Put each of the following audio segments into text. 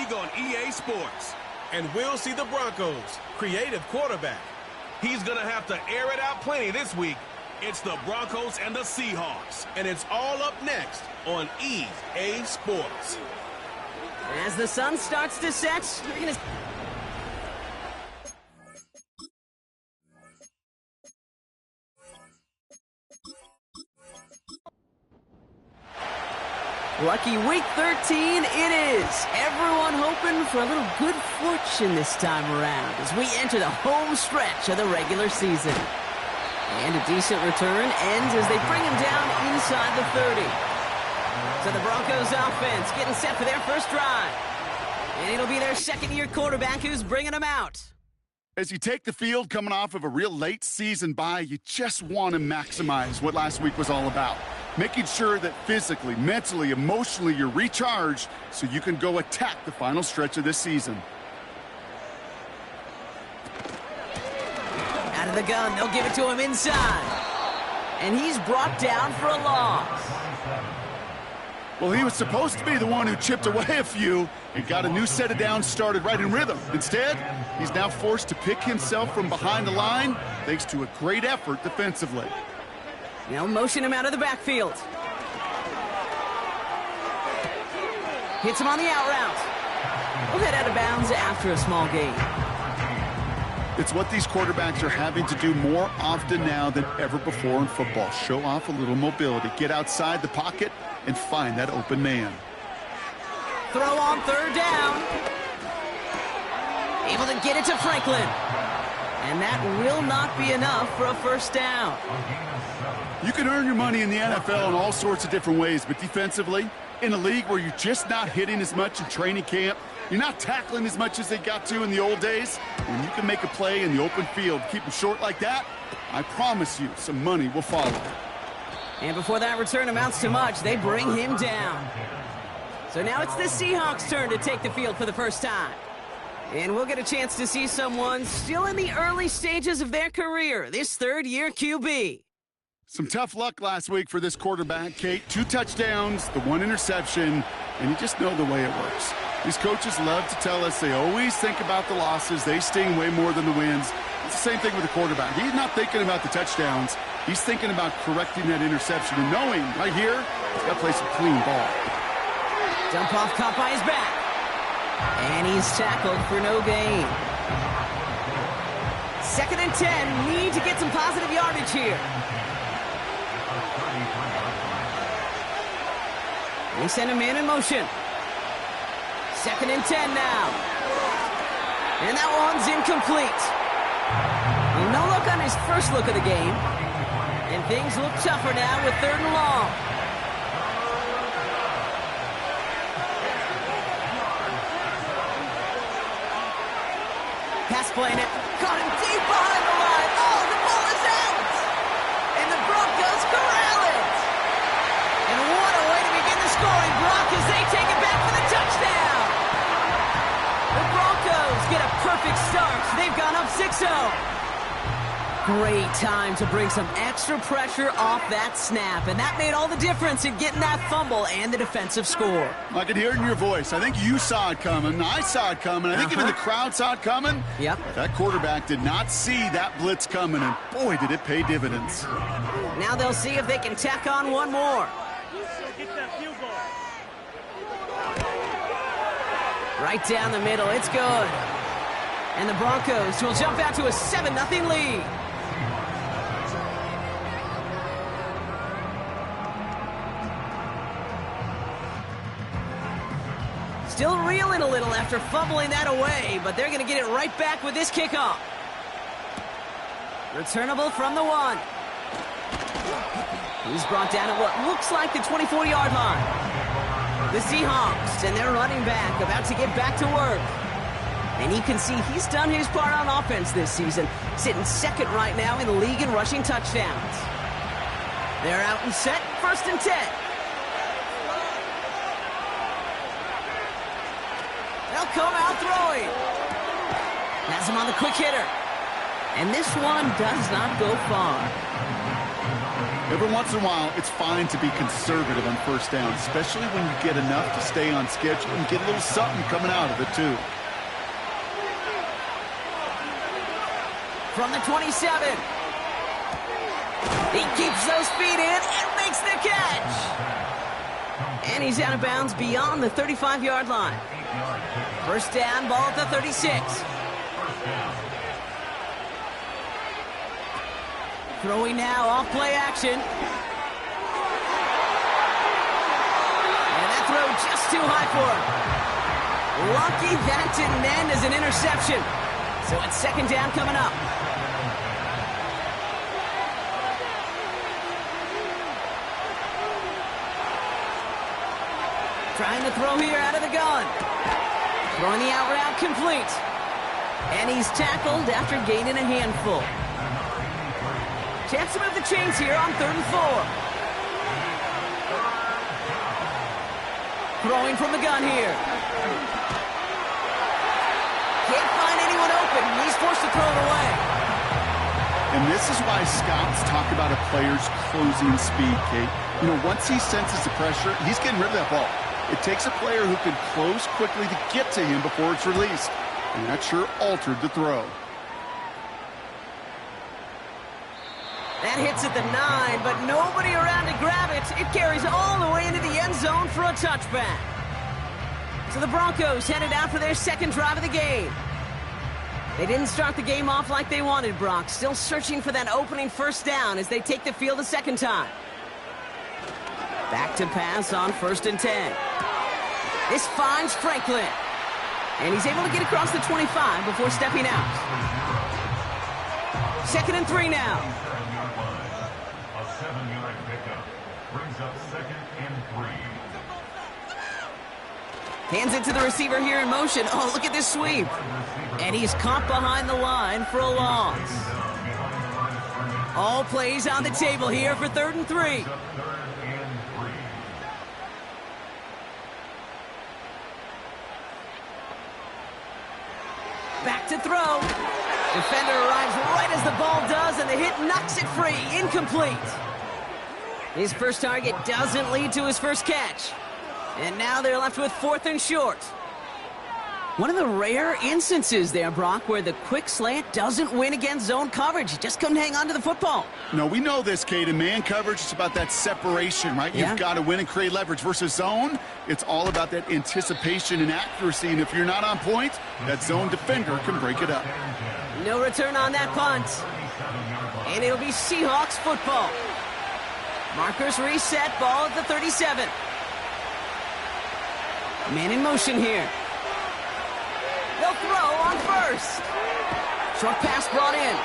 League on EA Sports. And we'll see the Broncos' creative quarterback. He's going to have to air it out plenty this week. It's the Broncos and the Seahawks. And it's all up next on EA Sports. As the sun starts to set, you're going to... Lucky week 13 it is. Everyone hoping for a little good fortune this time around as we enter the home stretch of the regular season. And a decent return ends as they bring him down inside the 30. So the Broncos offense getting set for their first drive. And it'll be their second-year quarterback who's bringing them out. As you take the field coming off of a real late season bye, you just want to maximize what last week was all about. Making sure that physically, mentally, emotionally, you're recharged so you can go attack the final stretch of this season. Out of the gun, they'll give it to him inside. And he's brought down for a loss. Well, he was supposed to be the one who chipped away a few and got a new set of downs started right in rhythm. Instead, he's now forced to pick himself from behind the line thanks to a great effort defensively. Now motion him out of the backfield. Hits him on the out route. We'll head out of bounds after a small gain. It's what these quarterbacks are having to do more often now than ever before in football. Show off a little mobility. Get outside the pocket and find that open man. Throw on third down. Able to get it to Franklin. And that will not be enough for a first down. You can earn your money in the NFL in all sorts of different ways, but defensively, in a league where you're just not hitting as much in training camp, you're not tackling as much as they got to in the old days, when you can make a play in the open field, keep them short like that, I promise you some money will follow. And before that return amounts to much, they bring him down. So now it's the Seahawks' turn to take the field for the first time. And we'll get a chance to see someone still in the early stages of their career, this third-year QB. Some tough luck last week for this quarterback, Kate. 2 touchdowns, the 1 interception, and you just know the way it works. These coaches love to tell us they always think about the losses. They sting way more than the wins. It's the same thing with the quarterback. He's not thinking about the touchdowns. He's thinking about correcting that interception and knowing right here, he's got to play some clean ball. Dump off caught by his back. And he's tackled for no gain. 2nd and 10. Need to get some positive yardage here. They send a man in motion. 2nd and 10 now. And that one's incomplete. Well, no look on his first look of the game. And things look tougher now with 3rd and long. Pass playing it. Caught him deep behind the line. Oh, the ball is out. And the Broncos corral it. And what a way to begin the scoring block as they take it back for the touchdown. The Broncos get a perfect start. They've gone up 6-0. Great time to bring some extra pressure off that snap. And that made all the difference in getting that fumble and the defensive score. I could hear it in your voice. I think you saw it coming. I saw it coming. I think even the crowd saw it coming. Yep. That quarterback did not see that blitz coming, and boy, did it pay dividends. Now they'll see if they can tack on one more. Right down the middle. It's good. And the Broncos will jump out to a 7-0 lead. Still reeling a little after fumbling that away, but they're going to get it right back with this kickoff. Returnable from the 1. He's brought down at what looks like the 24-yard line. The Seahawks and their running back about to get back to work. And you can see he's done his part on offense this season, sitting 2nd right now in the league in rushing touchdowns. They're out and set, 1st and 10. They'll come out throwing. Has him on the quick hitter. And this one does not go far. Every once in a while, it's fine to be conservative on first down, especially when you get enough to stay on schedule and get a little something coming out of it, too. From the 27. He keeps those feet in and makes the catch. And he's out of bounds beyond the 35-yard line. First down, ball at the 36. Throwing now, off play action. And that throw just too high for him. Lucky that didn't end as an interception. So it's second down coming up. Trying to throw here out of the gun. Throwing the out route complete. And he's tackled after gaining a handful. Chance to move the chains here on 3rd and 4. Throwing from the gun here. Can't find anyone open. He's forced to throw it away. And this is why scouts talk about a player's closing speed, Kate. You know, once he senses the pressure, he's getting rid of that ball. It takes a player who can close quickly to get to him before it's released. And that sure altered the throw. That hits at the 9, but nobody around to grab it. It carries all the way into the end zone for a touchback. So the Broncos headed out for their second drive of the game. They didn't start the game off like they wanted, Brock. Still searching for that opening first down as they take the field a second time. Back to pass on 1st and 10. This finds Franklin. And he's able to get across the 25 before stepping out. 2nd and 3 now. A 7-yard pickup brings up 2nd and 3. Hands it to the receiver here in motion. Oh, look at this sweep. And he's caught behind the line for a loss. All plays on the table here for 3rd and 3. Back to throw. Defender arrives right as the ball does, and the hit knocks it free. Incomplete. His first target doesn't lead to his first catch. And now they're left with 4th and short. One of the rare instances there, Brock, where the quick slant doesn't win against zone coverage. He just couldn't hang on to the football. No, we know this, Kate. In man coverage, it's about that separation, right? Yeah. You've got to win and create leverage. Versus zone, it's all about that anticipation and accuracy. And if you're not on point, that zone defender can break it up. No return on that punt. And it'll be Seahawks football. Markers reset, ball at the 37. Man in motion here. They'll throw on 1st. Short pass brought in.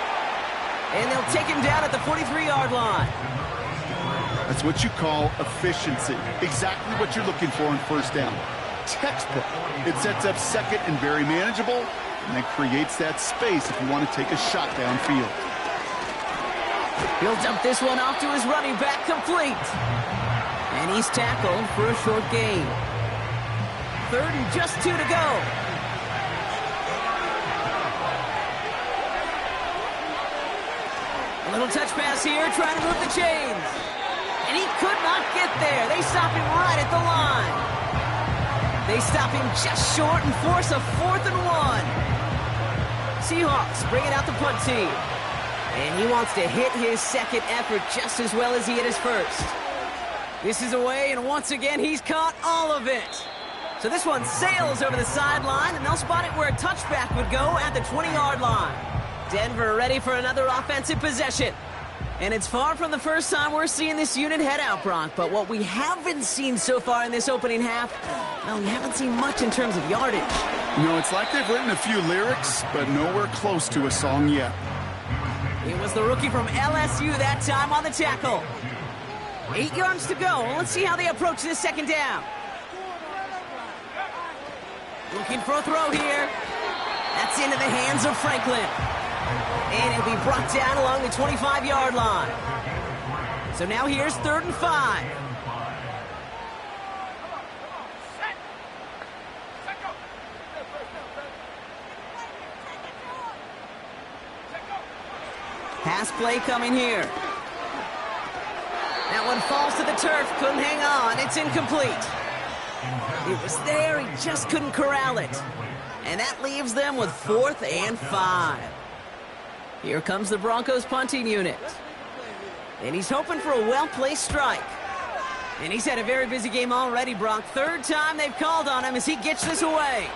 And they'll take him down at the 43-yard line. That's what you call efficiency. Exactly what you're looking for on first down. Textbook. It sets up 2nd and very manageable, and that creates that space if you want to take a shot downfield. He'll dump this one off to his running back, complete. And he's tackled for a short gain. 3rd and just 2 to go. A little touch pass here, trying to move the chains. And he could not get there. They stop him right at the line. They stop him just short and force a 4th and 1. Seahawks bring it out the punt team. And he wants to hit his second effort just as well as he hit his first. This is away, and once again, he's caught all of it. So this one sails over the sideline, and they'll spot it where a touchback would go at the 20-yard line. Denver ready for another offensive possession. And it's far from the first time we're seeing this unit head out, Brock. But what we haven't seen so far in this opening half, well, we haven't seen much in terms of yardage. You know, it's like they've written a few lyrics, but nowhere close to a song yet. It was the rookie from LSU that time on the tackle. 8 yards to go. Let's see how they approach this second down. Looking for a throw here. That's into the hands of Franklin. And it'll be brought down along the 25-yard line. So now here's 3rd and 5. Pass play coming here. falls to the turf, couldn't hang on. It's incomplete. It was there, he just couldn't corral it. And that leaves them with 4th and 5. Here comes the Broncos punting unit. And he's hoping for a well-placed strike. And he's had a very busy game already, Brock. 3rd time they've called on him as he gets this away.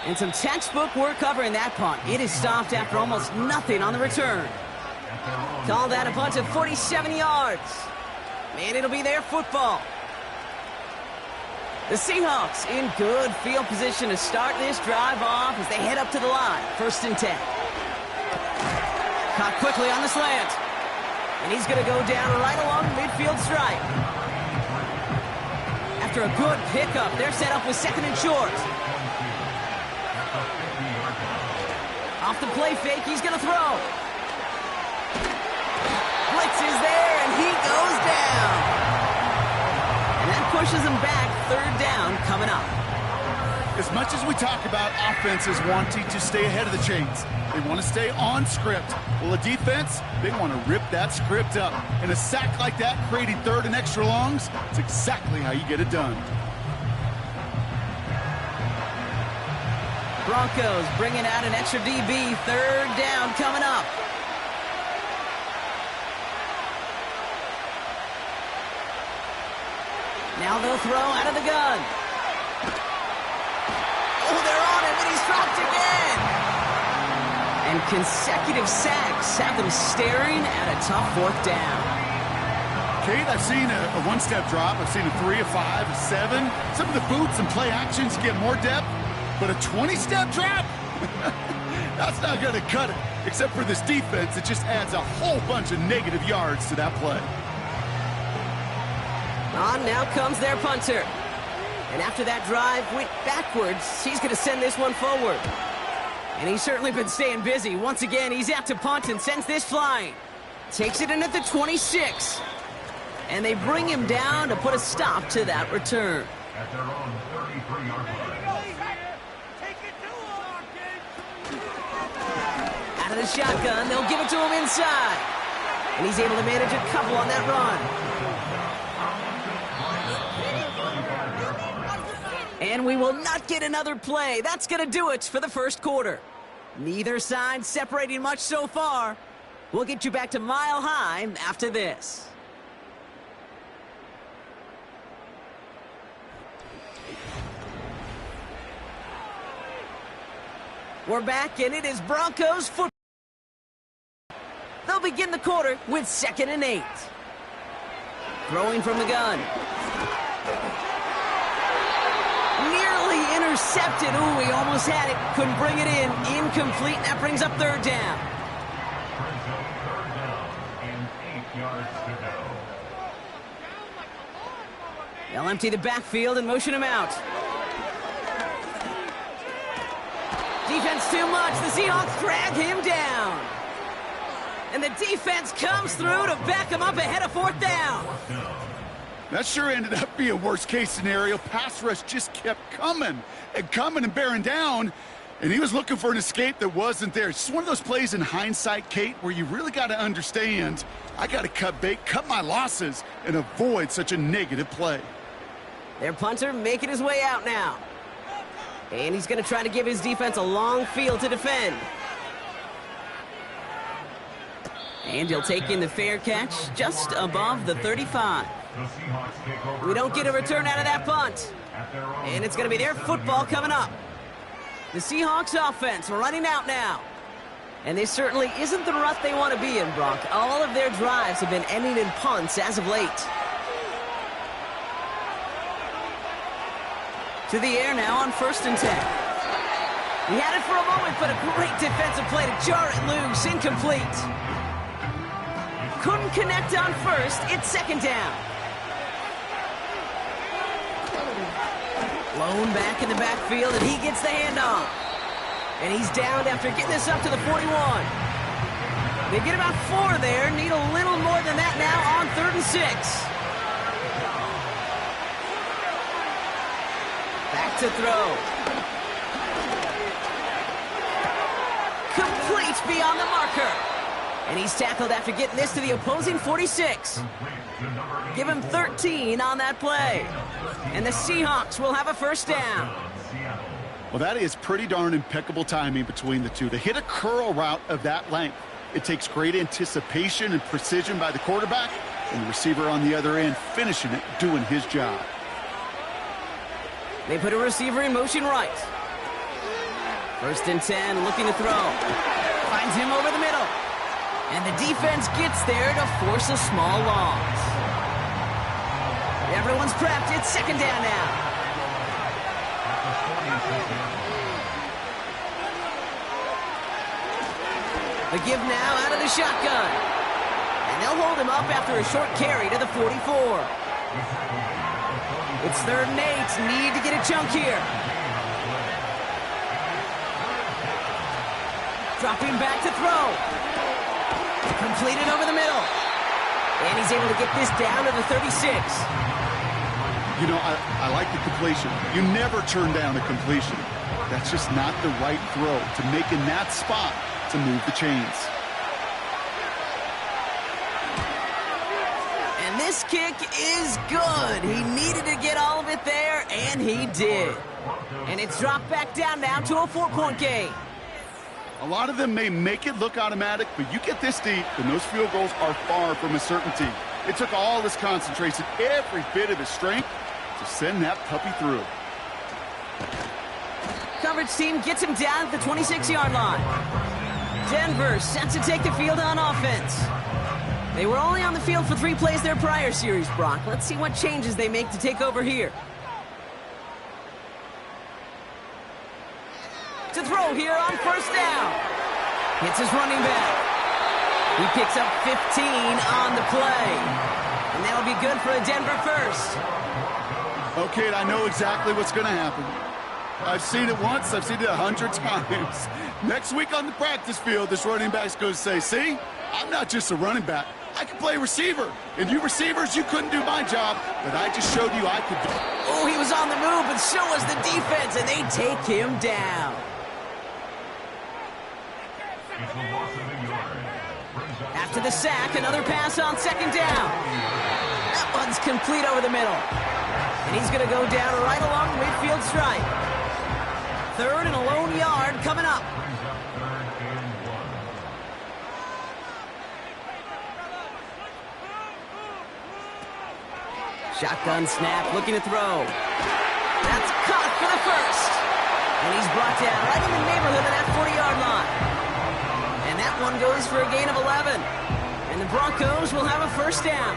And some textbook work covering that punt. It is stopped after almost nothing on the return. Called out a punt of 47 yards. And it'll be their football. The Seahawks in good field position to start this drive off as they head up to the line. 1st and 10. Caught quickly on the slant. And he's going to go down right along the midfield stripe. After a good pickup, they're set up with 2nd and short. Off the play fake, he's going to throw. Blitz is there, and he goes down. And that pushes him back. 3rd down coming up. As much as we talk about offenses wanting to stay ahead of the chains, they want to stay on script. Well, a defense, they want to rip that script up. And a sack like that, creating 3rd and extra longs, it's exactly how you get it done. Broncos bringing out an extra DB. 3rd down coming up. Now they'll throw out of the gun. Oh, they're on him, and he's dropped again. And consecutive sacks have them staring at a tough 4th down. Kate, I've seen a one-step drop. I've seen a 3, a 5, a 7. Some of the boots and play actions get more depth, but a 20-step drop? That's not going to cut it. Except for this defense, it just adds a whole bunch of negative yards to that play. On now comes their punter. And after that drive went backwards, he's going to send this one forward. And he's certainly been staying busy. Once again, he's out to punt and sends this flying. Takes it in at the 26. And they bring him down to put a stop to that return. At their own 33-yard line. Out of the shotgun, they'll give it to him inside. And he's able to manage a couple on that run. And we will not get another play. That's going to do it for the 1st quarter. Neither side separating much so far. We'll get you back to Mile High after this. We're back, and it is Broncos football. They'll begin the quarter with 2nd and 8. Throwing from the gun. Nearly intercepted. Ooh, he almost had it. Couldn't bring it in. Incomplete. That brings up 3rd down. Brings up 3rd down and 8 yards to go. They'll empty the backfield and motion him out. Defense too much. The Seahawks drag him down. And the defense comes through to back him up ahead of 4th down. That sure ended up being a worst-case scenario. Pass rush just kept coming and bearing down, and he was looking for an escape that wasn't there. It's just one of those plays in hindsight, Kate, where you really got to understand, I got to cut bait, cut my losses, and avoid such a negative play. Their punter making his way out now. And he's going to try to give his defense a long field to defend. And he'll take in the fair catch just above the 35. We don't get a return out of that punt. And it's going to be their football coming up. The Seahawks offense running out now. And this certainly isn't the rut they want to be in, Brock. All of their drives have been ending in punts as of late. To the air now on 1st and 10. He had it for a moment, but a great defensive play to jar it loose. Incomplete. Couldn't connect on 1st. It's 2nd down. Blown back in the backfield, and he gets the handoff. And he's down after getting this up to the 41. They get about 4 there. Need a little more than that now on 3rd and 6. Back to throw. Complete beyond the marker. And he's tackled after getting this to the opposing 46. Give him 13 on that play. And the Seahawks will have a first down. Well, that is pretty darn impeccable timing between the two. To hit a curl route of that length, it takes great anticipation and precision by the quarterback, and the receiver on the other end finishing it, doing his job. They put a receiver in motion right. First and 10, looking to throw. Finds him over the middle. And the defense gets there to force a small loss. Everyone's prepped. It's second down now. The give now out of the shotgun. And they'll hold him up after a short carry to the 44. It's 3rd and 8. Need to get a chunk here. Dropping back to throw. Completed over the middle. And he's able to get this down to the 36. You know, I like the completion. You never turn down a completion. That's just not the right throw to make in that spot to move the chains. And this kick is good. He needed to get all of it there, and he did. And it's dropped back down now to a 4-point game. A lot of them may make it look automatic, but you get this deep, and those field goals are far from a certainty. It took all his concentration, every bit of his strength, to send that puppy through. Coverage team gets him down at the 26-yard line. Denver set to take the field on offense. They were only on the field for 3 plays their prior series, Brock. Let's see what changes they make to take over here. To throw here on first down. Hits his running back. He picks up 15 on the play. And that'll be good for a Denver first. Okay, I know exactly what's going to happen. I've seen it once. I've seen it 100 times. Next week on the practice field, this running back's going to say, see, I'm not just a running back. I can play receiver. And you receivers, you couldn't do my job, but I just showed you I could do it. Oh, he was on the move, but so was the defense, and they take him down. After the sack, another pass on second down. That one's complete over the middle. And he's going to go down right along the midfield stripe. 3rd and a lone yard coming up. Shotgun snap, looking to throw. That's caught for the first. And he's brought down right in the neighborhood of that 40-yard line. And that one goes for a gain of 11. And the Broncos will have a first down.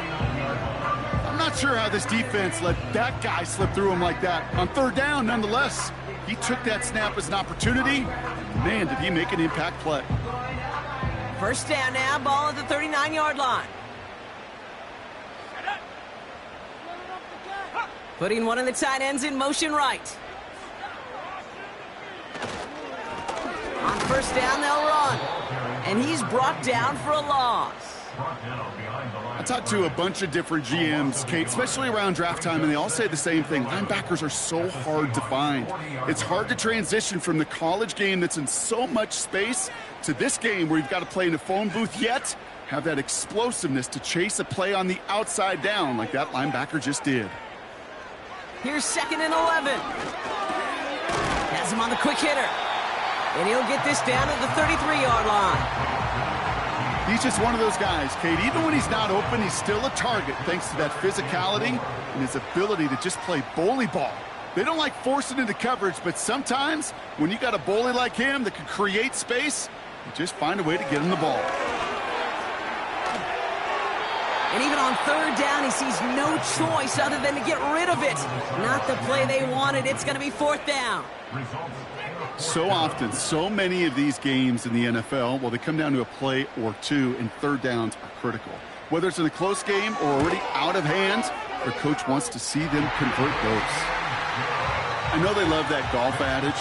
I'm not sure how this defense let that guy slip through him like that. On 3rd down, nonetheless, he took that snap as an opportunity. Man, did he make an impact play. First down now, ball at the 39-yard line. Putting one of the tight ends in motion right. On first down, they'll run. And he's brought down for a loss. I talked to a bunch of different GMs, Kate, especially around draft time, and they all say the same thing. Linebackers are so hard to find. It's hard to transition from the college game that's in so much space to this game where you've got to play in a phone booth, yet have that explosiveness to chase a play on the outside down like that linebacker just did. Here's 2nd and 11. Has him on the quick hitter. And he'll get this down at the 33-yard line. He's just one of those guys, Kate. Even when he's not open, he's still a target thanks to that physicality and his ability to just play bully ball. They don't like forcing into coverage, but sometimes when you got a bully like him that can create space, you just find a way to get him the ball. And even on 3rd down, he sees no choice other than to get rid of it. Not the play they wanted. It's going to be 4th down. So often, so many of these games in the NFL, well, they come down to a play or two, and 3rd downs are critical. Whether it's in a close game or already out of hand, their coach wants to see them convert those. I know they love that golf adage,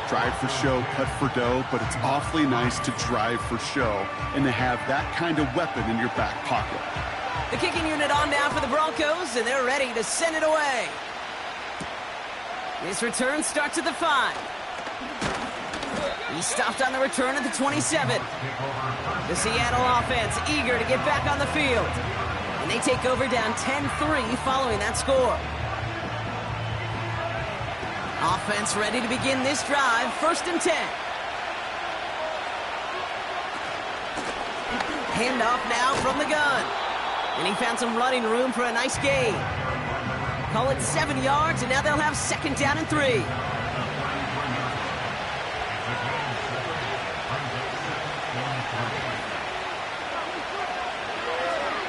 drive for show, putt for dough, but it's awfully nice to drive for show and to have that kind of weapon in your back pocket. The kicking unit on now for the Broncos, and they're ready to send it away. This return starts at the 5. He stopped on the return at the 27. The Seattle offense eager to get back on the field. And they take over down 10-3 following that score. Offense ready to begin this drive, 1st and 10. Handoff now from the gun. And he found some running room for a nice gain. Call it 7 yards, and now they'll have 2nd down and 3.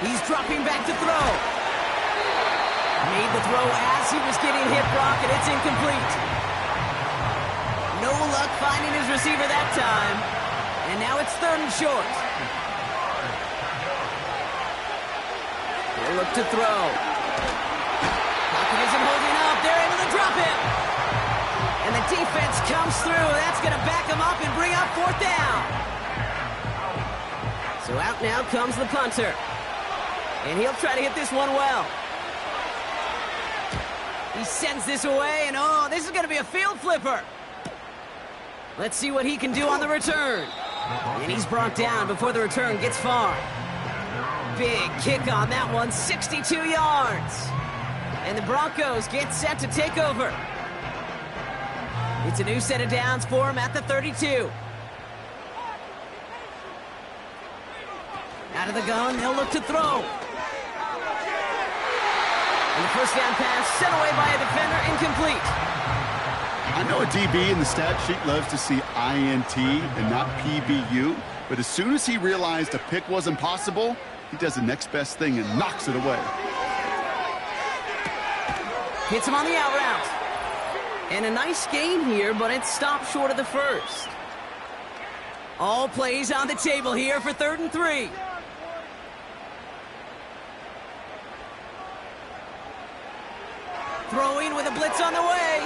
He's dropping back to throw. Made the throw as he was getting hit, Brock, and it's incomplete. No luck finding his receiver that time. And now it's 3rd and short. They look to throw. Pocket isn't holding up. They're able to drop it. And the defense comes through. That's going to back him up and bring up 4th down. So out now comes the punter. And he'll try to hit this one well. He sends this away, and oh, this is going to be a field flipper. Let's see what he can do on the return. And he's brought down before the return gets far. Big kick on that one, 62 yards. And the Broncos get set to take over. It's a new set of downs for him at the 32. Out of the gun, they'll look to throw. And the 1st down pass sent away by a defender, incomplete. I know a DB in the stat sheet loves to see INT and not PBU, but as soon as he realized a pick wasn't possible, he does the next best thing and knocks it away. Hits him on the out route. And a nice gain here, but it stopped short of the 1st. All plays on the table here for 3rd and 3. Throwing with a blitz on the way.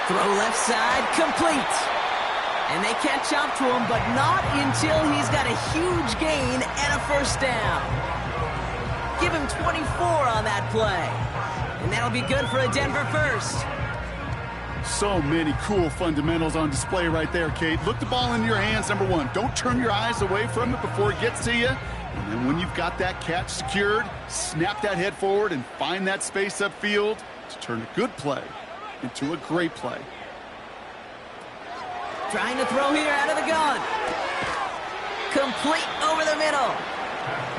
Throw left side, complete. And they catch up to him, but not until he's got a huge gain and a 1st down. Give him 24 on that play. And that'll be good for a Denver 1st. So many cool fundamentals on display right there, Kate. Look the ball in your hands, number 1. Don't turn your eyes away from it before it gets to you. And then when you've got that catch secured, snap that head forward and find that space upfield to turn a good play into a great play. Trying to throw here out of the gun. Complete over the middle.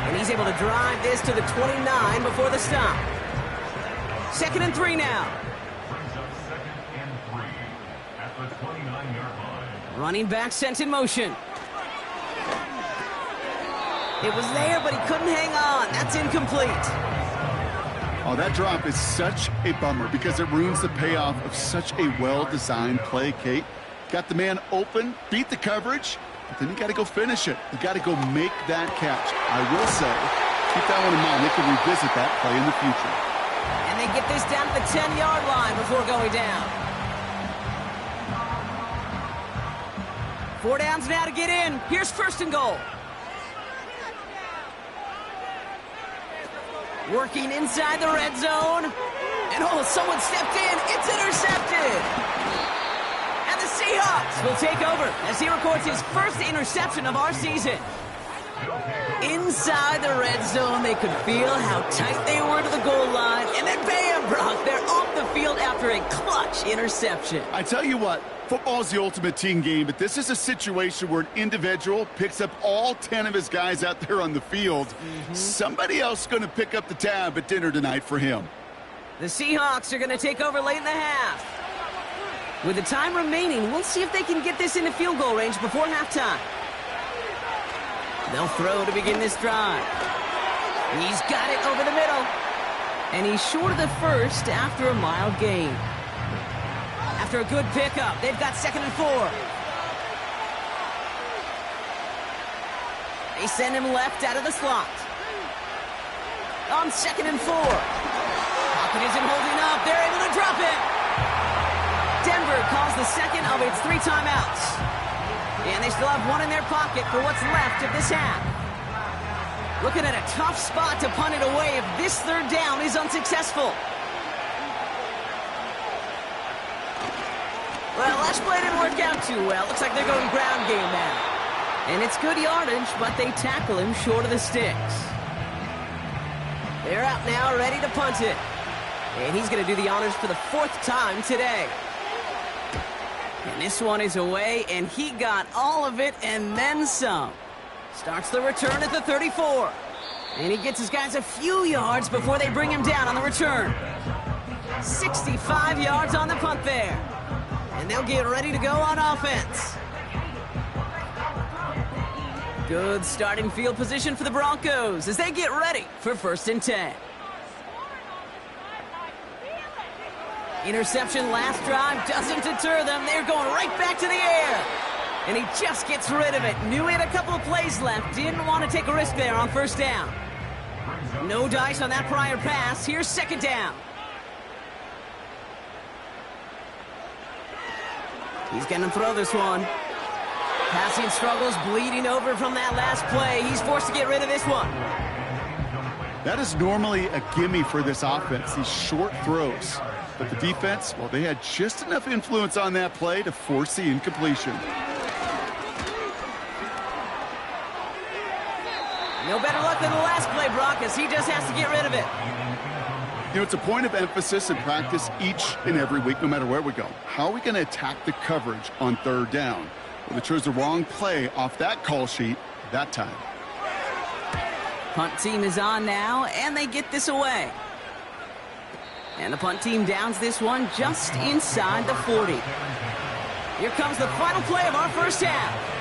And he's able to drive this to the 29 before the stop. 2nd and 3 now. Brings up 2nd and 3 at the 29-yard line. Running back sent in motion. It was there, but he couldn't hang on. That's incomplete. Oh, that drop is such a bummer because it ruins the payoff of such a well-designed play, Kate. Got the man open, beat the coverage, but then you got to go finish it. You got to go make that catch. I will say, keep that one in mind. They can revisit that play in the future. And they get this down to the 10-yard line before going down. 4 downs now to get in. Here's 1st and goal. Working inside the red zone. And oh, someone stepped in. It's intercepted. And the Seahawks will take over as he records his 1st interception of our season. Inside the red zone, they could feel how tight they were to the goal line. And then bam, Brock, they're off the field after a clutch interception. I tell you what, football is the ultimate team game, but this is a situation where an individual picks up all 10 of his guys out there on the field. Somebody else is going to pick up the tab at dinner tonight for him. The Seahawks are going to take over late in the half. With the time remaining, we'll see if they can get this into field goal range before halftime. They'll throw to begin this drive. He's got it over the middle. And he's short of the 1st after a mild gain. After a good pickup, they've got 2nd and 4. They send him left out of the slot. On 2nd and 4. Pocket isn't holding up. They're able to drop it. Denver calls the 2nd of its 3 timeouts. And they still have 1 in their pocket for what's left of this half. Looking at a tough spot to punt it away if this 3rd down is unsuccessful. Well, last play didn't work out too well. Looks like they're going ground game now. And it's good yardage, but they tackle him short of the sticks. They're out now, ready to punt it. And he's going to do the honors for the 4th time today. And this one is away, and he got all of it and then some. Starts the return at the 34. And he gets his guys a few yards before they bring him down on the return. 65 yards on the punt there. And they'll get ready to go on offense. Good starting field position for the Broncos as they get ready for 1st and 10. Interception last drive doesn't deter them. They're going right back to the air. And he just gets rid of it. Knew he had a couple of plays left. Didn't want to take a risk there on 1st down. No dice on that prior pass. Here's 2nd down. He's going to throw this one. Passing struggles, bleeding over from that last play. He's forced to get rid of this one. That is normally a gimme for this offense, these short throws. But the defense, well, they had just enough influence on that play to force the incompletion. No better luck than the last play, Brock, as he just has to get rid of it. You know, it's a point of emphasis in practice each and every week, no matter where we go. How are we going to attack the coverage on 3rd down? Well, they chose the wrong play off that call sheet that time. Punt team is on now, and they get this away. And the punt team downs this one just inside the 40. Here comes the final play of our 1st half.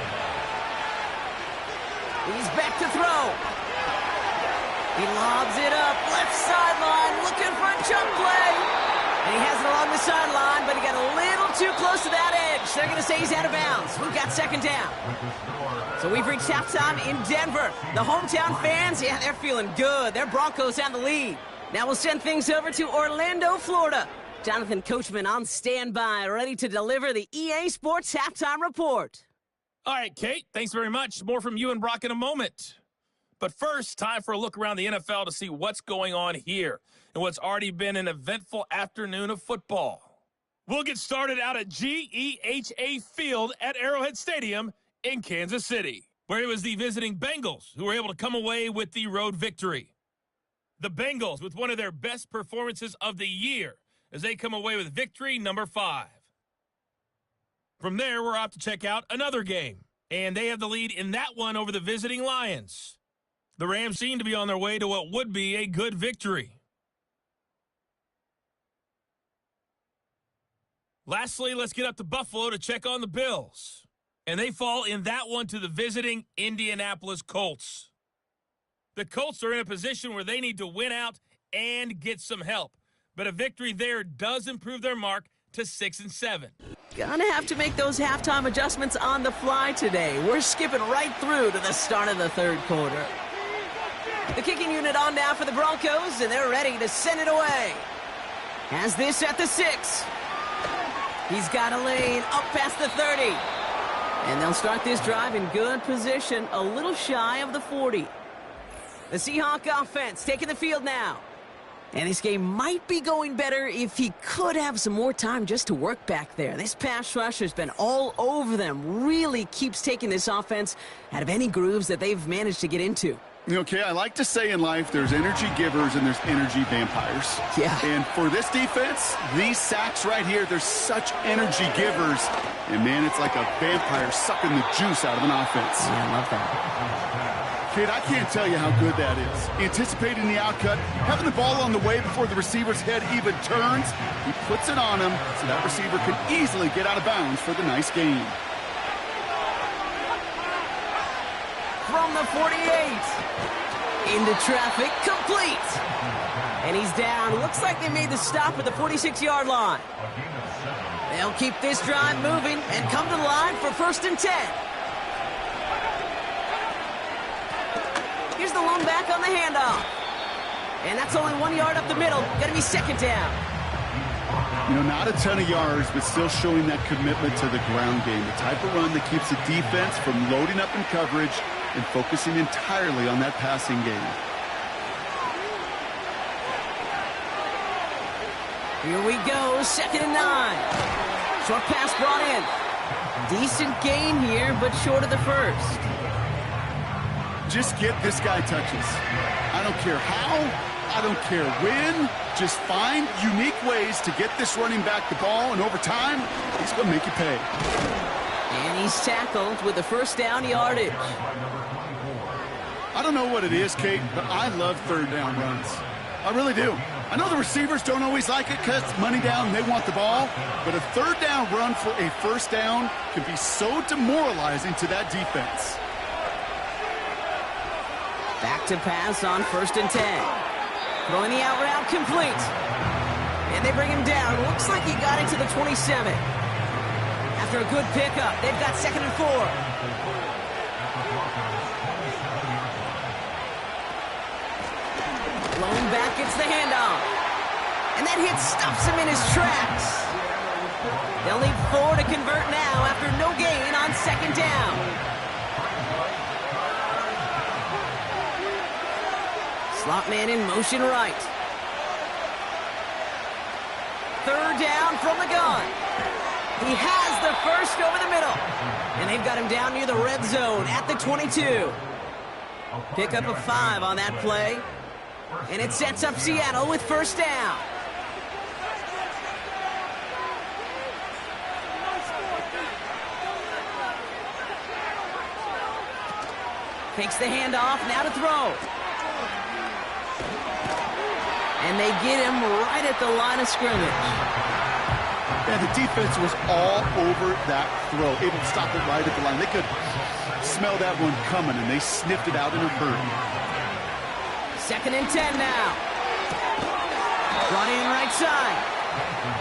He's back to throw. He lobs it up, left sideline, looking for a chunk play. And he has it along the sideline, but he got a little too close to that edge. They're going to say he's out of bounds. We've got 2nd down. So we've reached halftime in Denver. The hometown fans, yeah, they're feeling good. Their Broncos have the lead. Now we'll send things over to Orlando, Florida. Jonathan Coachman on standby, ready to deliver the EA Sports Halftime Report. All right, Kate, thanks very much. More from you and Brock in a moment. But first, time for a look around the NFL to see what's going on here in what's already been an eventful afternoon of football. We'll get started out at GEHA Field at Arrowhead Stadium in Kansas City, where it was the visiting Bengals who were able to come away with the road victory. The Bengals with one of their best performances of the year as they come away with victory number 5. From there, we're off to check out another game, and they have the lead in that one over the visiting Lions. The Rams seem to be on their way to what would be a good victory. Lastly, let's get up to Buffalo to check on the Bills. And they fall in that one to the visiting Indianapolis Colts. The Colts are in a position where they need to win out and get some help. But a victory there does improve their mark to 6-7. Gonna have to make those halftime adjustments on the fly today. We're skipping right through to the start of the 3rd quarter. The kicking unit on now for the Broncos, and they're ready to send it away. Has this at the 6. He's got a lane up past the 30. And they'll start this drive in good position, a little shy of the 40. The Seahawk offense taking the field now. And this game might be going better if he could have some more time just to work back there. This pass rush has been all over them. Really keeps taking this offense out of any grooves that they've managed to get into. Okay, I like to say in life there's energy givers and there's energy vampires. Yeah. And for this defense, these sacks right here, they're such energy givers. And, man, it's like a vampire sucking the juice out of an offense. Yeah, I love that. Kid, I can't tell you how good that is. Anticipating the outcut, having the ball on the way before the receiver's head even turns. He puts it on him so that receiver can easily get out of bounds for the nice gain. From the 48. Into traffic, complete. And he's down. Looks like they made the stop at the 46-yard line. They'll keep this drive moving and come to the line for 1st and 10. Here's the lone back on the handoff. And that's only 1 yard up the middle. Going to be 2nd down. You know, not a ton of yards, but still showing that commitment to the ground game. The type of run that keeps the defense from loading up in coverage and focusing entirely on that passing game. Here we go, 2nd and 9. Short pass brought in. Decent gain here, but short of the first. Just get this guy touches. I don't care how, I don't care when. Just find unique ways to get this running back the ball, and over time, he's going to make you pay. And he's tackled with the first down yardage. I don't know what it is, Kate, but I love third down runs. I really do. I know the receivers don't always like it because it's money down and they want the ball, but a third down run for a first down can be so demoralizing to that defense. Back to pass on 1st and 10. Throwing the out route complete. And they bring him down. Looks like he got into the 27. After a good pickup, they've got 2nd and 4. Blown back, gets the handoff. And that hit stops him in his tracks. They'll need 4 to convert now after no gain on 2nd down. Slot man in motion right. 3rd down from the gun. He has the first over the middle. And they've got him down near the red zone at the 22. Pick up a 5 on that play. And it sets up Seattle with 1st down. Takes the handoff, now to throw. And they get him right at the line of scrimmage. And the defense was all over that throw, able to stop it right at the line. They could smell that one coming, and they sniffed it out in a hurry. 2nd and 10 now. Brought in right side.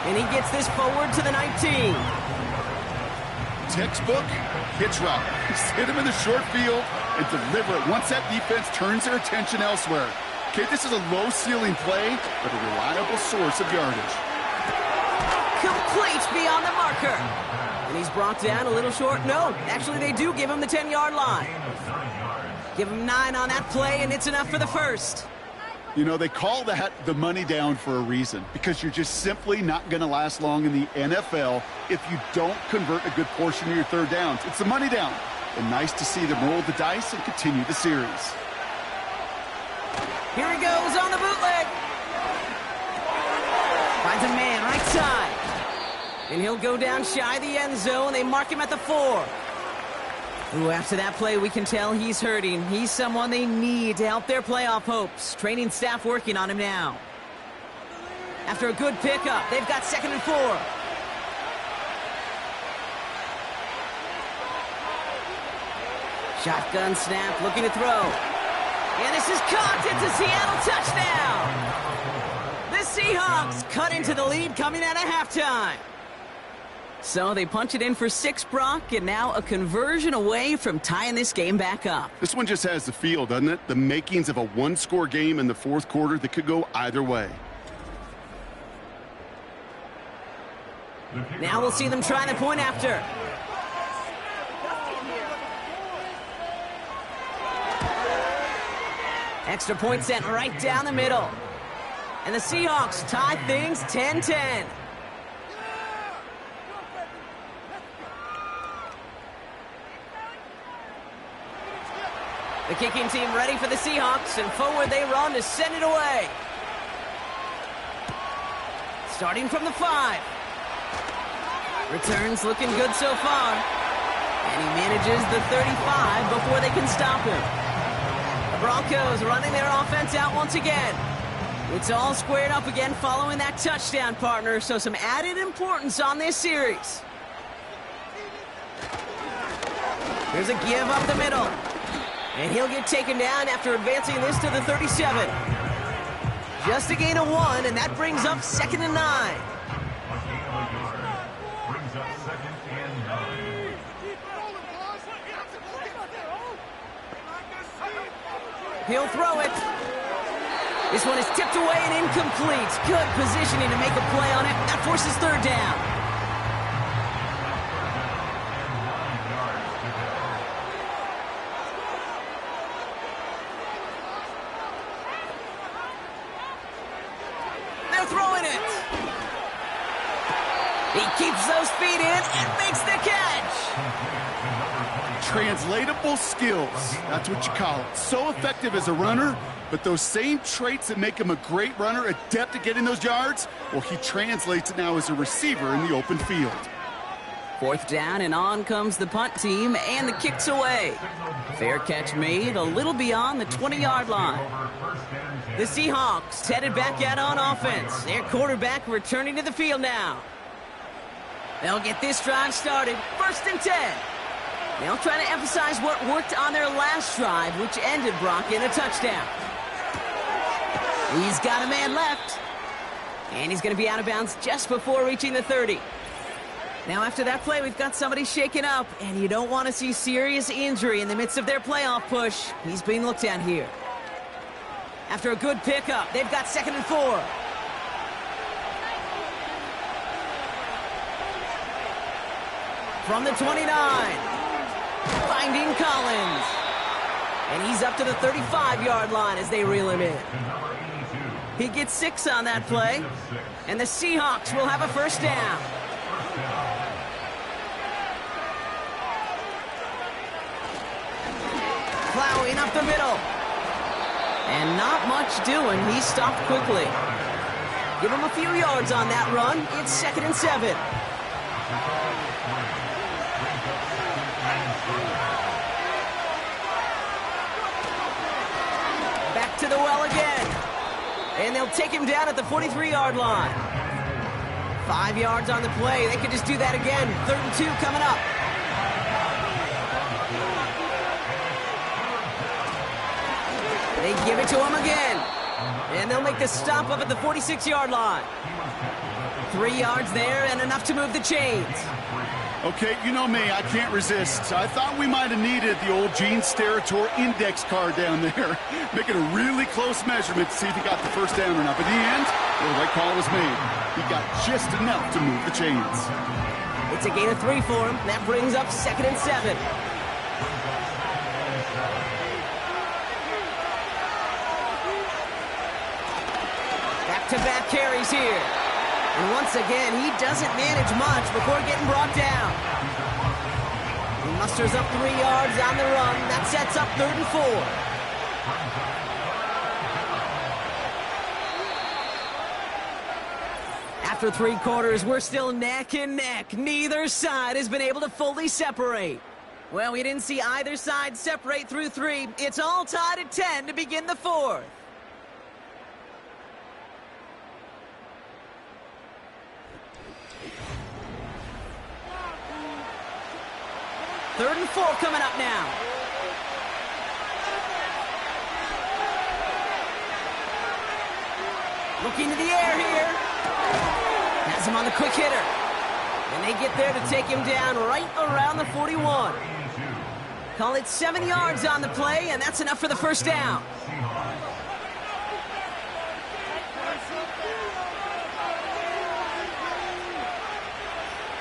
And he gets this forward to the 19. Textbook hitch route. Just hit him in the short field and deliver it once that defense turns their attention elsewhere. Okay, this is a low-ceiling play, but a reliable source of yardage. Complete beyond the marker. And he's brought down a little short. No, actually they do give him the 10-yard line. Give him 9 on that play, and it's enough for the first. You know, they call that the money down for a reason, because you're just simply not going to last long in the NFL if you don't convert a good portion of your third downs. It's the money down. And nice to see them roll the dice and continue the series. Here he goes on the bootleg. Finds a man right side. And he'll go down shy of the end zone. They mark him at the 4. Ooh, after that play, we can tell he's hurting. He's someone they need to help their playoff hopes. Training staff working on him now. After a good pickup, they've got 2nd and 4. Shotgun snap, looking to throw. And this is caught. It's a Seattle touchdown. The Seahawks cut into the lead coming out of halftime. So they punch it in for 6, Brock, and now a conversion away from tying this game back up. This one just has the feel, doesn't it? The makings of a one-score game in the 4th quarter that could go either way. Now we'll see them try the point after. Extra point sent right down the middle. And the Seahawks tie things 10-10. The kicking team ready for the Seahawks, and forward they run to send it away. Starting from the 5. Returns looking good so far. And he manages the 35 before they can stop him. The Broncos running their offense out once again. It's all squared up again following that touchdown, partner, so some added importance on this series. Here's a give up the middle. And he'll get taken down after advancing this to the 37. Just a gain of 1, and that brings up 2nd and 9. Brings up 2nd and 9. He'll throw it. This one is tipped away and incomplete. Good positioning to make a play on it. That forces 3rd down. Throwing it. He keeps those feet in and makes the catch. Translatable skills. That's what you call it. So effective as a runner, but those same traits that make him a great runner, adept at getting those yards, well, he translates it now as a receiver in the open field. 4th down, and on comes the punt team, and the kick's away. Fair catch made a little beyond the 20-yard line. The Seahawks headed back out on offense. Their quarterback returning to the field now. They'll get this drive started. 1st and 10. They'll try to emphasize what worked on their last drive, which ended Brock in a touchdown. He's got a man left. And he's going to be out of bounds just before reaching the 30. Now, after that play, we've got somebody shaken up, and you don't want to see serious injury in the midst of their playoff push. He's being looked at here. After a good pickup, they've got 2nd and 4. From the 29, finding Collins. And he's up to the 35-yard line as they reel him in. He gets 6 on that play, and the Seahawks will have a 1st down. Plowing up the middle. And not much doing. He stopped quickly. Give him a few yards on that run. It's 2nd and 7. Back to the well again. And they'll take him down at the 43-yard line. 5 yards on the play. They could just do that again. 3rd and 2 coming up. They give it to him again. And they'll make the stop up at the 46-yard line. 3 yards there and enough to move the chains. Okay, you know me, I can't resist. I thought we might have needed the old Gene Steratore index card down there. Making a really close measurement to see if he got the 1st down or not. But in the end, the right call was made. He got just enough to move the chains. It's a gain of 3 for him. That brings up 2nd and 7. Back-to-back carries here. And once again, he doesn't manage much before getting brought down. He musters up 3 yards on the run. That sets up 3rd and 4. After 3 quarters, we're still neck and neck. Neither side has been able to fully separate. Well, we didn't see either side separate through 3. It's all tied at 10 to begin the 4th. Third and 4 coming up now. Looking to the air here. Has him on the quick hitter. And they get there to take him down right around the 41. Call it 7 yards on the play, and that's enough for the 1st down.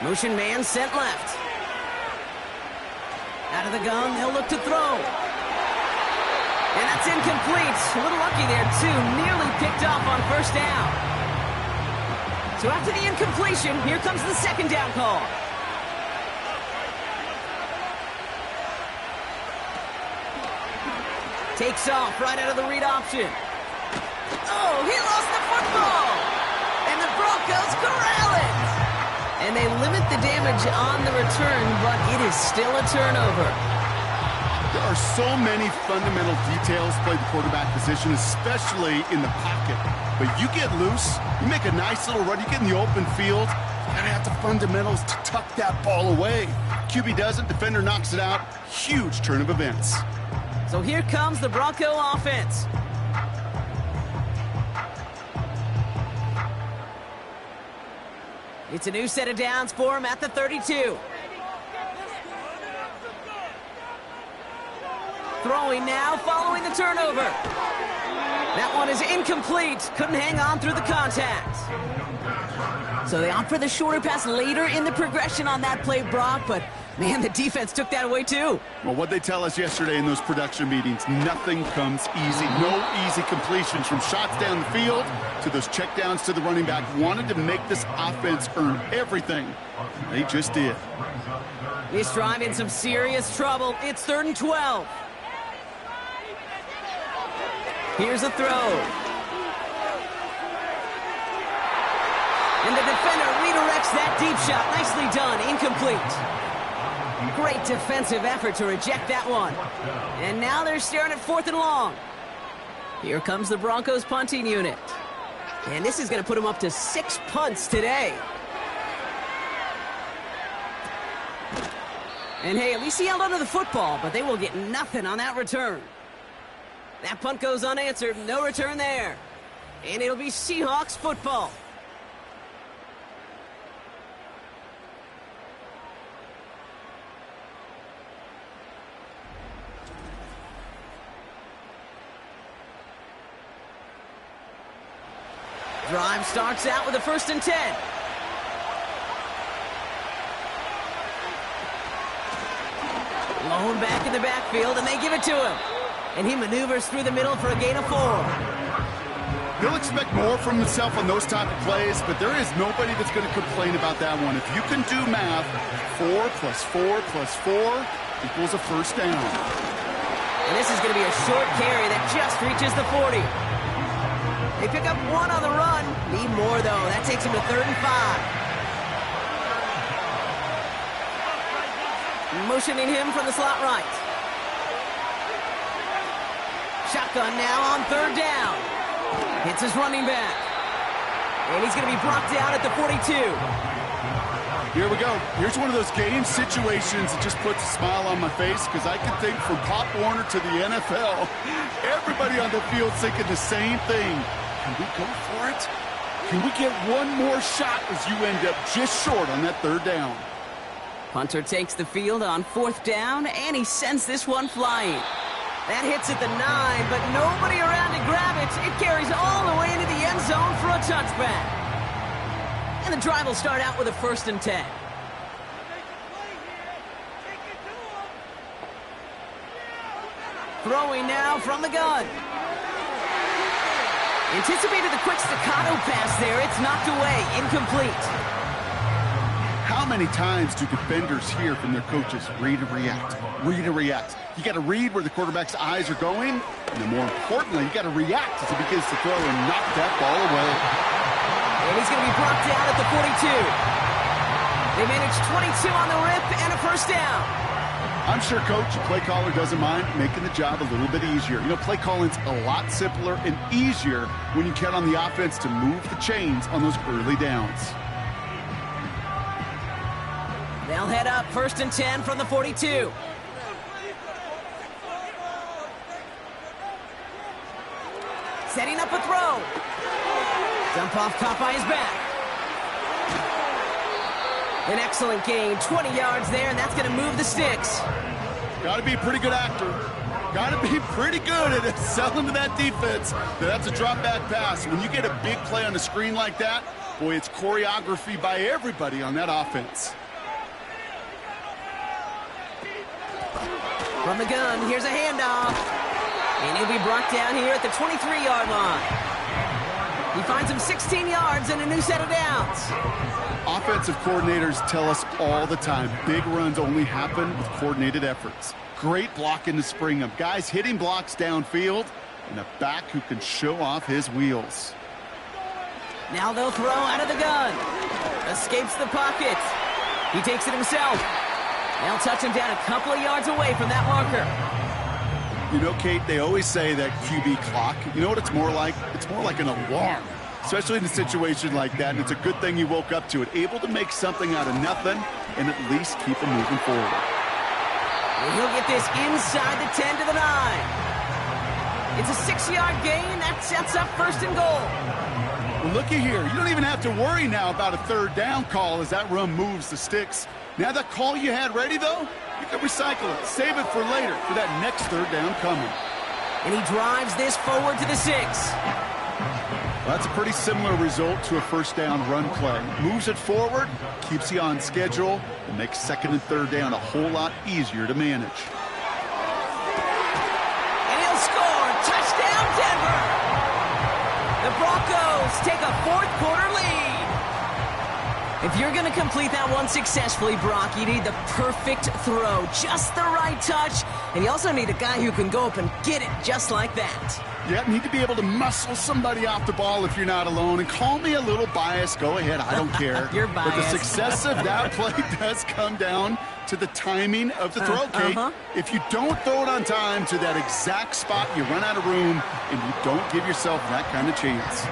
Motion man sent left. Out of the gun, they'll look to throw. And that's incomplete. A little lucky there, too. Nearly picked off on 1st down. So after the incompletion, here comes the 2nd down call. Takes off right out of the read option. Oh, he lost the football. And the Broncos corral it. And they limit the damage on the return, but it is still a turnover. There are so many fundamental details to play the quarterback position, especially in the pocket. But you get loose, you make a nice little run, you get in the open field, you gotta have the fundamentals to tuck that ball away. QB doesn't, defender knocks it out. Huge turn of events. So here comes the Bronco offense. It's a new set of downs for him at the 32. Throwing now, following the turnover. That one is incomplete. Couldn't hang on through the contact. So they opt for the shorter pass later in the progression on that play, Brock, but Man, the defense took that away too. Well, what they tell us yesterday in those production meetings, nothing comes easy. No easy completions from shots down the field to those checkdowns to the running back. Wanted to make this offense earn everything. They just did. This drive in some serious trouble. It's 3rd and 12. Here's a throw. And the defender redirects that deep shot. Nicely done. Incomplete. Great defensive effort to reject that one. And now they're staring at 4th and long. Here comes the Broncos punting unit. And this is going to put them up to 6 punts today. And hey, at least he held onto the football, but they will get nothing on that return. That punt goes unanswered. No return there. And it'll be Seahawks football. Drive starts out with a 1st and 10. Lone back in the backfield, and they give it to him. And he maneuvers through the middle for a gain of 4. He'll expect more from himself on those type of plays, but there is nobody that's going to complain about that one. If you can do math, 4 + 4 + 4 equals a 1st down. And this is going to be a short carry that just reaches the 40. They pick up 1 on the run. Need more, though. That takes him to 3rd and 5. Motioning him from the slot right. Shotgun now on 3rd down. Hits his running back. And he's going to be brought down at the 42. Here we go. Here's one of those game situations that just puts a smile on my face because I can think from Pop Warner to the NFL, everybody on the field thinking the same thing. Can we go for it? Can we get one more shot as you end up just short on that 3rd down? Punter takes the field on 4th down, and he sends this one flying. That hits at the 9, but nobody around to grab it. It carries all the way into the end zone for a touchback. And the drive will start out with a 1st and 10. Throwing now from the gun. Anticipated the quick staccato pass there. It's knocked away. Incomplete. How many times do defenders hear from their coaches, read and react, read and react? You got to read where the quarterback's eyes are going, and then more importantly, you got to react as he begins to throw and knock that ball away. And he's going to be brought down at the 42. They managed 22 on the rip and a 1st down. I'm sure coach, the play caller doesn't mind making the job a little bit easier. You know, play calling's a lot simpler and easier when you count on the offense to move the chains on those early downs. They'll head up 1st and 10 from the 42. Setting up a throw. Dump off caught by his back. An excellent gain, 20 yards there, and that's going to move the sticks. Got to be a pretty good actor. Got to be pretty good at selling to that defense. That's a drop back pass. When you get a big play on the screen like that, boy, it's choreography by everybody on that offense. From the gun, here's a handoff. And he'll be brought down here at the 23-yard line. He finds him 16 yards and a new set of downs. Offensive coordinators tell us all the time, big runs only happen with coordinated efforts. Great blocking to spring them. Guys hitting blocks downfield, and a back who can show off his wheels. Now they'll throw out of the gun. Escapes the pocket. He takes it himself. They'll touch him down a couple of yards away from that marker. You know, Kate, they always say that QB clock. You know what it's more like? It's more like an alarm, especially in a situation like that. And it's a good thing you woke up to it, able to make something out of nothing and at least keep them moving forward. And he'll get this inside the 10 to the 9. It's a 6-yard gain. That sets up 1st and goal. Well, looky here. You don't even have to worry now about a 3rd down call as that run moves the sticks. Now that call you had ready, though, you can recycle it. Save it for later for that next 3rd down coming. And he drives this forward to the 6. Well, that's a pretty similar result to a first down run play. Moves it forward, keeps you on schedule, and makes second and third down a whole lot easier to manage. And he'll score. Touchdown, Denver. The Broncos take a fourth-quarter lead. If you're going to complete that one successfully, Brock, you need the perfect throw, just the right touch, and you also need a guy who can go up and get it just like that. Yeah, need to be able to muscle somebody off the ball if you're not alone. And call me a little biased. Go ahead. I don't care. You're But the biased. success of that play does come down to the timing of the throw, Kate. If you don't throw it on time to that exact spot, you run out of room, and you don't give yourself that kind of chance.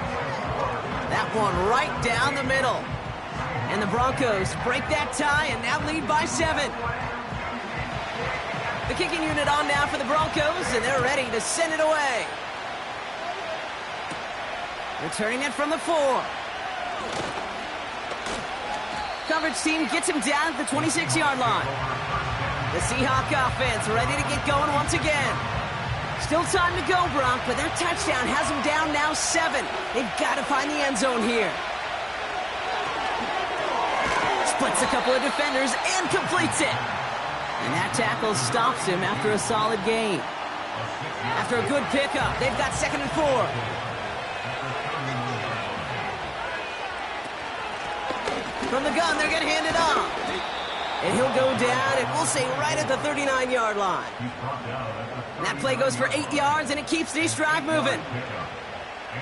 That one right down the middle. And the Broncos break that tie and now lead by 7. The kicking unit on now for the Broncos, and they're ready to send it away. Returning it from the 4. Coverage team gets him down at the 26-yard line. The Seahawk offense ready to get going once again. Still time to go, Brock, but that touchdown has them down now 7. They've got to find the end zone here. Splits a couple of defenders and completes it. And that tackle stops him after a solid gain. After a good pickup, they've got second and 4. From the gun, they're going to hand it off. And he'll go down, and we'll say right at the 39-yard line. And that play goes for 8 yards, and it keeps this drive moving.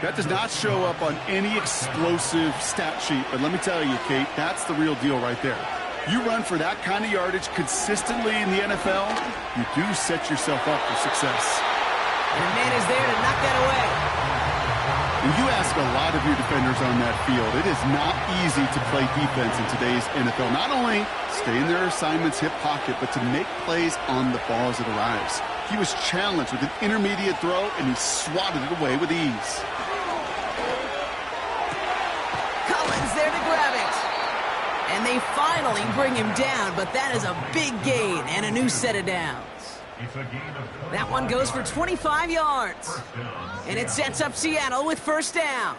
That does not show up on any explosive stat sheet, but let me tell you, Kate, that's the real deal right there. You run for that kind of yardage consistently in the NFL, you do set yourself up for success. And a man is there to knock that away. And you ask a lot of your defenders on that field. It is not easy to play defense in today's NFL. Not only stay in their assignment's hip pocket, but to make plays on the ball as it arrives. He was challenged with an intermediate throw, and he swatted it away with ease. Collins there to grab it. And they finally bring him down, but that is a big gain and a new set of downs. That one goes for 25 yards. And it sets up Seattle with first down.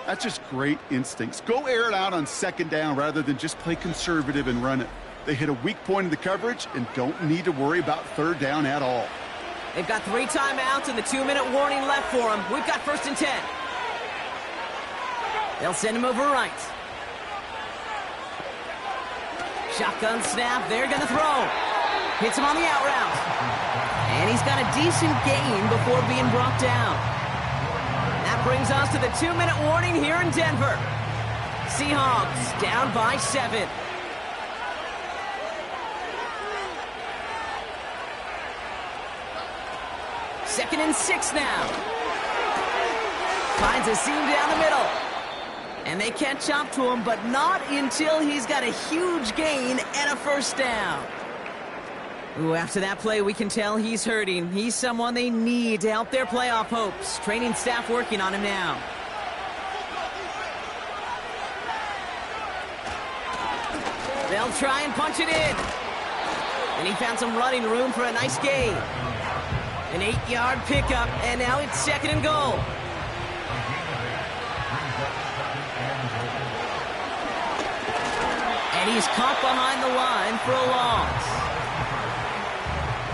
That's just great instincts. Go air it out on second down rather than just play conservative and run it. They hit a weak point in the coverage and don't need to worry about third down at all. They've got 3 timeouts and the 2-minute warning left for them. We've got first and 10. They'll send him over right. Shotgun snap. They're going to throw. Hits him on the out route. And he's got a decent gain before being brought down. That brings us to the 2-minute warning here in Denver. Seahawks down by 7. Second and 6 now. Finds a seam down the middle. And they catch up to him, but not until he's got a huge gain and a first down. Ooh, after that play, we can tell he's hurting. He's someone they need to help their playoff hopes. Training staff working on him now. They'll try and punch it in. And he found some running room for a nice gain. An 8-yard pickup, and now it's second and goal. And he's caught behind the line for a loss.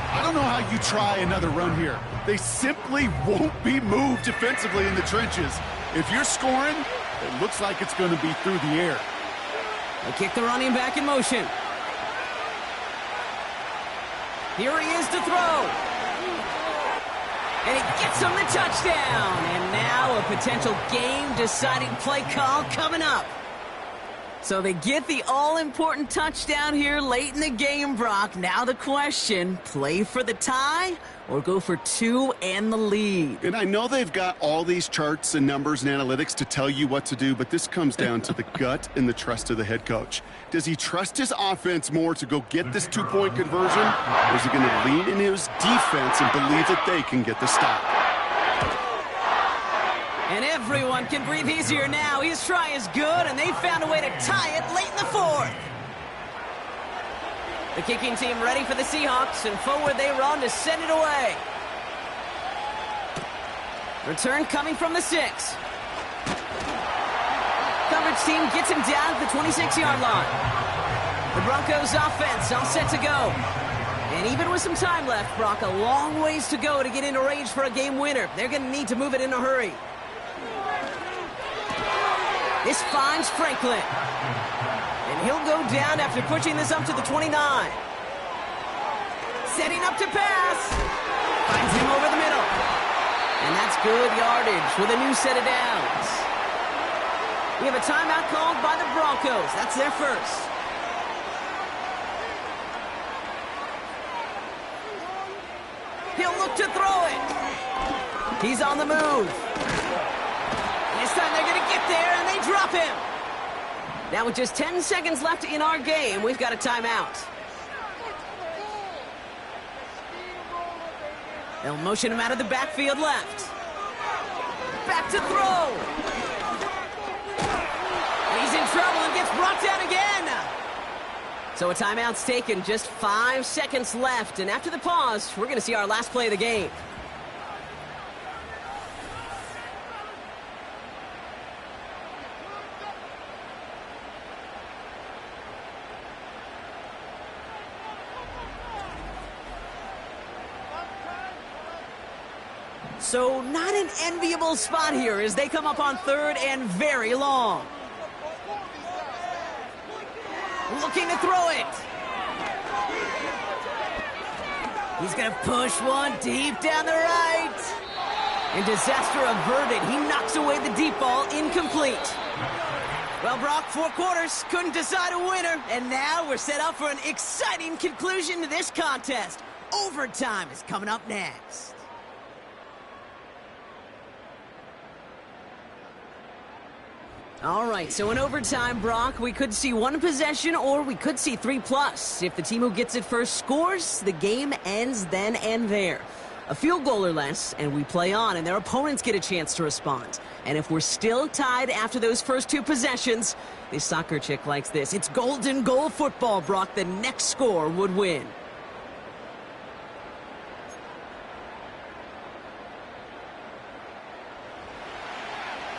I don't know how you try another run here. They simply won't be moved defensively in the trenches. If you're scoring, it looks like it's going to be through the air. They kick the running back in motion. Here he is to throw. And he gets him the touchdown. And now a potential game-deciding play call coming up. So they get the all-important touchdown here late in the game, Brock. Now the question, play for the tie or go for 2 and the lead? And I know they've got all these charts and numbers and analytics to tell you what to do, but this comes down to the gut and the trust of the head coach. Does he trust his offense more to go get this 2-point conversion, or is he going to lean in his defense and believe that they can get the stop? And everyone can breathe easier now. His try is good, and they found a way to tie it late in the 4th. The kicking team ready for the Seahawks, and forward they run to send it away. Return coming from the 6. Coverage team gets him down at the 26-yard line. The Broncos offense all set to go. And even with some time left, Brock, a long ways to go to get into range for a game winner. They're going to need to move it in a hurry. This finds Franklin. And he'll go down after pushing this up to the 29. Setting up to pass. Finds him over the middle. And that's good yardage with a new set of downs. We have a timeout called by the Broncos. That's their first. He'll look to throw it. He's on the move. This time they're going to get there, and they drop him. Now with just 10 seconds left in our game, we've got a timeout. They'll motion him out of the backfield left. Back to throw. And he's in trouble and gets brought down again. So a timeout's taken, just 5 seconds left. And after the pause, we're going to see our last play of the game. So not an enviable spot here as they come up on 3rd and very long. Looking to throw it. He's going to push one deep down the right. And disaster averted. He knocks away the deep ball, incomplete. Well, Brock, 4 quarters, couldn't decide a winner. And now we're set up for an exciting conclusion to this contest. Overtime is coming up next. All right, so in overtime, Brock, we could see 1 possession or we could see 3+. If the team who gets it first scores, the game ends then and there. A field goal or less, and we play on, and their opponents get a chance to respond. And if we're still tied after those first 2 possessions, this soccer chick likes this. It's golden goal football, Brock. The next score would win.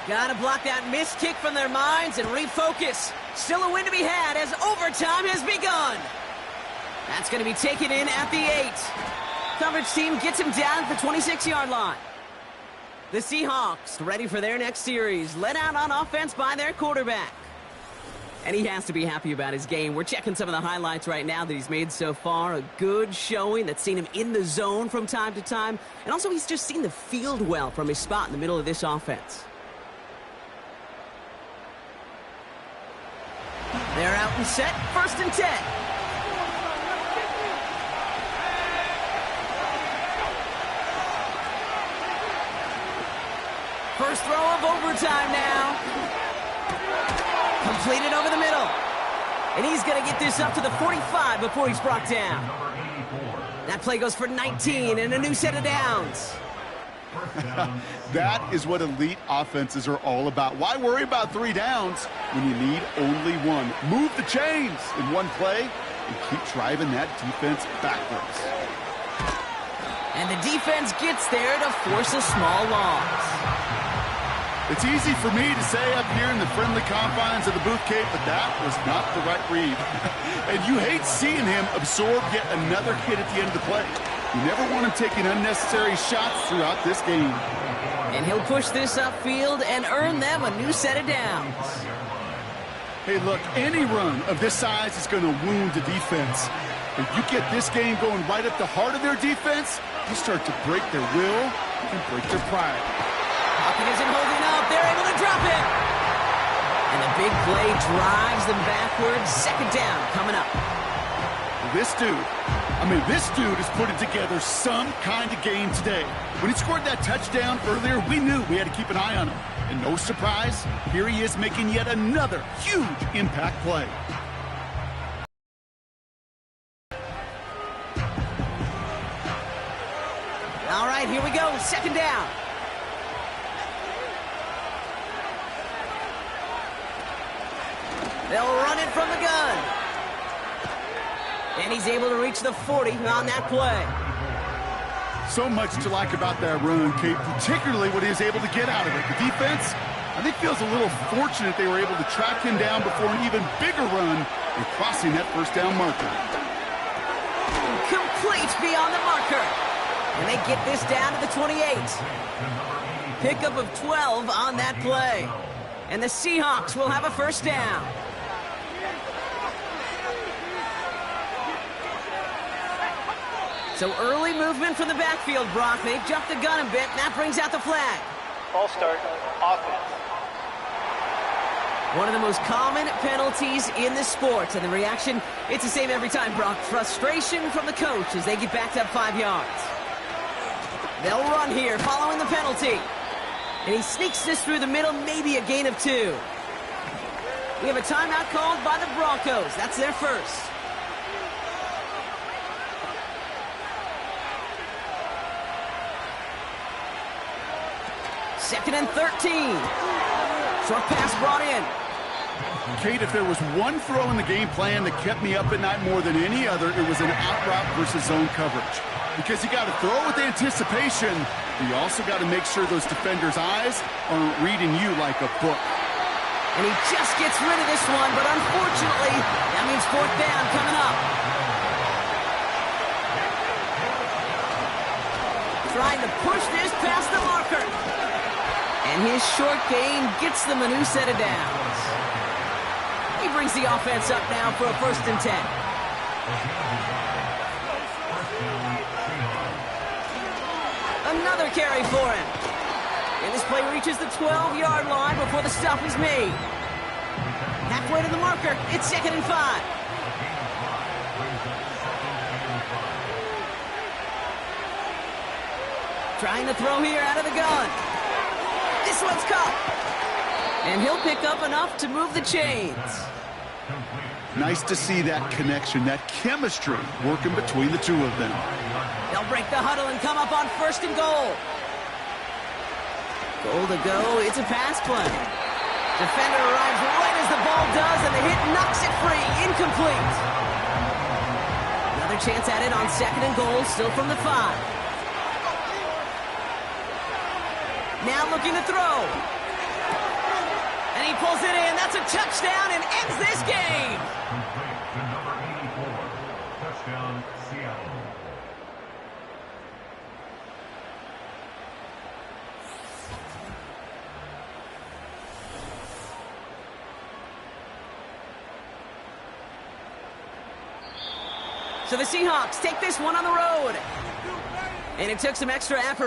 Gotta block that missed kick from their minds and refocus. Still a win to be had as overtime has begun. That's going to be taken in at the 8. Coverage team gets him down at the 26-yard line. The Seahawks ready for their next series, led out on offense by their quarterback. And he has to be happy about his game. We're checking some of the highlights right now that he's made so far. A good showing that's seen him in the zone from time to time. And also he's just seen the field well from his spot in the middle of this offense. They're out and set, 1st and 10. First throw of overtime now. Completed over the middle. And he's going to get this up to the 45 before he's brought down. That play goes for 19 and a new set of downs. That is what elite offenses are all about. Why worry about 3 downs when you need only 1? Move the chains in one play and keep driving that defense backwards. And the defense gets there to force a small loss. It's easy for me to say up here in the friendly confines of the Booth Cape, but that was not the right read. And you hate seeing him absorb yet another hit at the end of the play. You never want him taking unnecessary shots throughout this game. And he'll push this upfield and earn them a new set of downs. Hey, look, any run of this size is going to wound the defense. If you get this game going right at the heart of their defense, you start to break their will and break their pride. Hopkins isn't holding up. They're able to drop it. And the big play drives them backwards. 2nd down coming up. This dude is putting together some kind of game today. When he scored that touchdown earlier, we knew we had to keep an eye on him. And no surprise, here he is making yet another huge impact play. All right, here we go. 2nd down. They'll run it from the gun. And he's able to reach the 40 on that play. So much to like about that run, Kate, particularly what he was able to get out of it. The defense, I think, feels a little fortunate they were able to track him down before an even bigger run and crossing that first down marker. Complete beyond the marker. And they get this down to the 28. Pickup of 12 on that play. And the Seahawks will have a first down. So early movement from the backfield, Brock. They've jumped the gun a bit, and that brings out the flag. False start, offense. One of the most common penalties in the sport. And the reaction, it's the same every time, Brock. Frustration from the coach as they get backed up 5 yards. They'll run here following the penalty. And he sneaks this through the middle, maybe a gain of 2. We have a timeout called by the Broncos. That's their first. Second and 13. Short pass brought in. Kate, if there was one throw in the game plan that kept me up at night more than any other, it was an out route versus zone coverage. Because you got to throw with anticipation, but you also got to make sure those defenders' eyes aren't reading you like a book. And he just gets rid of this one, but unfortunately, that means fourth down coming up. Trying to push this past the marker. And his short gain gets them a new set of downs. He brings the offense up now for a first and 10. Another carry for him. And this play reaches the 12-yard line before the stop is made. Halfway to the marker, it's second and 5. Trying to throw here out of the gun. This one's caught. And he'll pick up enough to move the chains. Nice to see that connection, that chemistry working between the two of them. They'll break the huddle and come up on first and goal. Goal to go. It's a pass play. Defender arrives right as the ball does, and the hit knocks it free. Incomplete. Another chance at it on second and goal, still from the 5. Now looking to throw. And he pulls it in. That's a touchdown and ends this game. Complete to number 84. Touchdown, Seattle. So the Seahawks take this one on the road. And it took some extra effort.